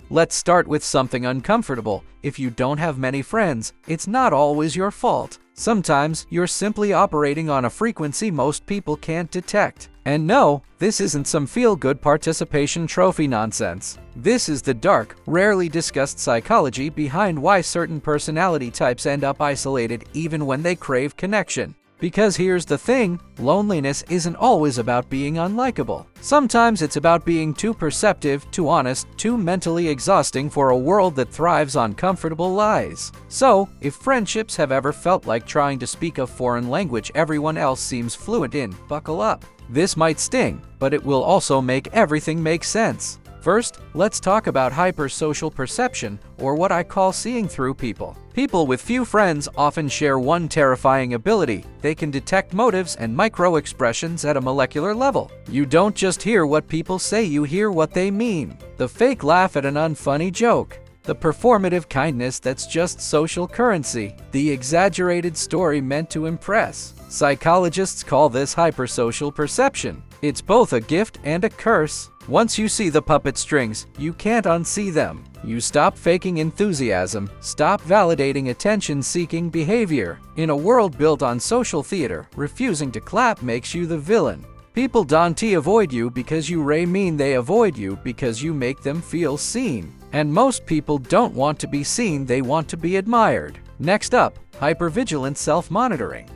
Let's start with something uncomfortable. If you don't have many friends, it's not always your fault. Sometimes you're simply operating on a frequency most people can't detect. And no, this isn't some feel-good participation trophy nonsense. This is the dark, rarely discussed psychology behind why certain personality types end up isolated even when they crave connection. Because here's the thing, loneliness isn't always about being unlikable. Sometimes it's about being too perceptive, too honest, too mentally exhausting for a world that thrives on comfortable lies. So, if friendships have ever felt like trying to speak a foreign language everyone else seems fluent in, buckle up. This might sting, but it will also make everything make sense. First, let's talk about hypersocial perception, or what I call seeing through people. People with few friends often share one terrifying ability. They can detect motives and micro-expressions at a molecular level. You don't just hear what people say, you hear what they mean. The fake laugh at an unfunny joke. The performative kindness that's just social currency. The exaggerated story meant to impress. Psychologists call this hypersocial perception. It's both a gift and a curse. Once you see the puppet strings, you can't unsee them. You stop faking enthusiasm, stop validating attention-seeking behavior. In a world built on social theater, refusing to clap makes you the villain. People don't avoid you because you mean, they avoid you because you make them feel seen. And most people don't want to be seen, they want to be admired. Next up, hypervigilant self-monitoring.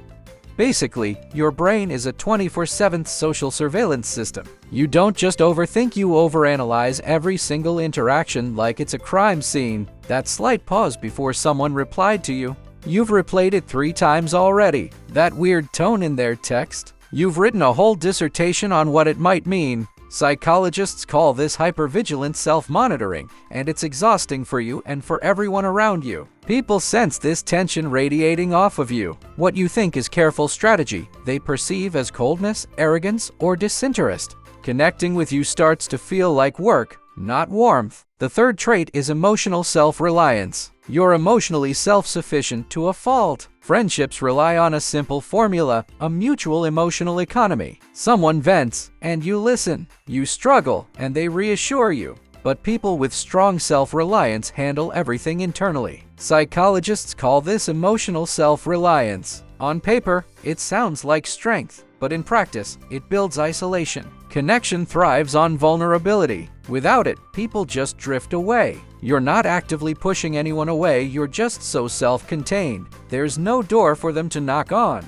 Basically, your brain is a 24/7 social surveillance system. You don't just overthink, you overanalyze every single interaction like it's a crime scene. That slight pause before someone replied to you. You've replayed it 3 times already. That weird tone in their text. You've written a whole dissertation on what it might mean. Psychologists call this hypervigilant self-monitoring, and it's exhausting for you and for everyone around you. People sense this tension radiating off of you. What you think is careful strategy, they perceive as coldness, arrogance, or disinterest. Connecting with you starts to feel like work, not warmth. The third trait is emotional self-reliance. You're emotionally self-sufficient to a fault. Friendships rely on a simple formula, a mutual emotional economy. Someone vents, and you listen. You struggle, and they reassure you. But people with strong self-reliance handle everything internally. Psychologists call this emotional self-reliance. On paper, it sounds like strength, but in practice, it builds isolation. Connection thrives on vulnerability. Without it, people just drift away. You're not actively pushing anyone away, you're just so self-contained. There's no door for them to knock on.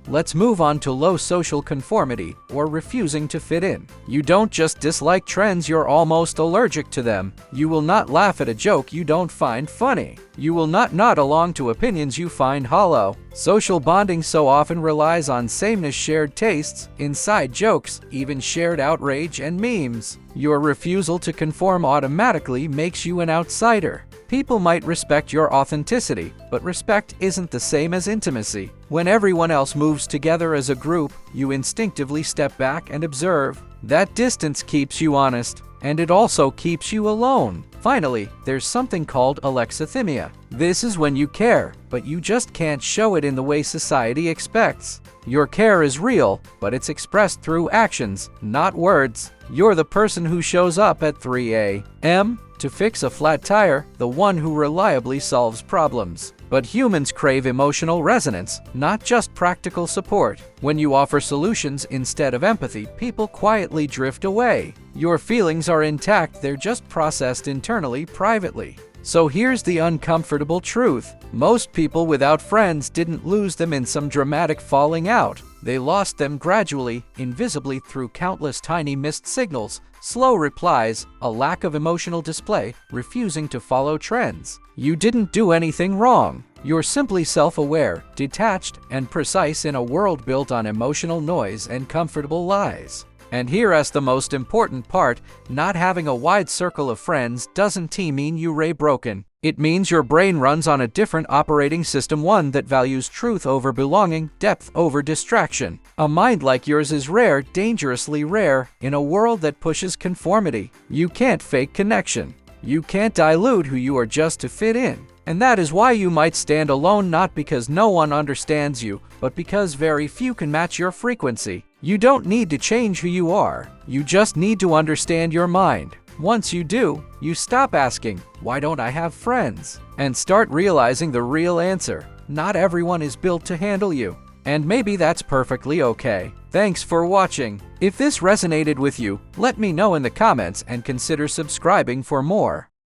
Let's move on to low social conformity, or refusing to fit in. You don't just dislike trends, you're almost allergic to them. You will not laugh at a joke you don't find funny. You will not nod along to opinions you find hollow. Social bonding so often relies on sameness, shared tastes, inside jokes, even shared outrage and memes. Your refusal to conform automatically makes you an outsider. People might respect your authenticity, but respect isn't the same as intimacy. When everyone else moves together as a group, you instinctively step back and observe. That distance keeps you honest, and it also keeps you alone. Finally, there's something called alexithymia. This is when you care, but you just can't show it in the way society expects. Your care is real, but it's expressed through actions, not words. You're the person who shows up at 3 a.m. to fix a flat tire, the one who reliably solves problems. But humans crave emotional resonance, not just practical support. When you offer solutions instead of empathy, people quietly drift away. Your feelings are intact, they're just processed internally, privately. So here's the uncomfortable truth. Most people without friends didn't lose them in some dramatic falling out. They lost them gradually, invisibly, through countless tiny missed signals, slow replies, a lack of emotional display, refusing to follow trends. You didn't do anything wrong. You're simply self-aware, detached, and precise in a world built on emotional noise and comfortable lies. And here's the most important part, not having a wide circle of friends doesn't mean you're broken. It means your brain runs on a different operating system, one that values truth over belonging, depth over distraction. A mind like yours is rare, dangerously rare, in a world that pushes conformity. You can't fake connection. You can't dilute who you are just to fit in. And that is why you might stand alone, not because no one understands you, but because very few can match your frequency. You don't need to change who you are. You just need to understand your mind. Once you do, you stop asking, "Why don't I have friends?" and start realizing the real answer. Not everyone is built to handle you. And maybe that's perfectly okay. Thanks for watching. If this resonated with you, let me know in the comments and consider subscribing for more.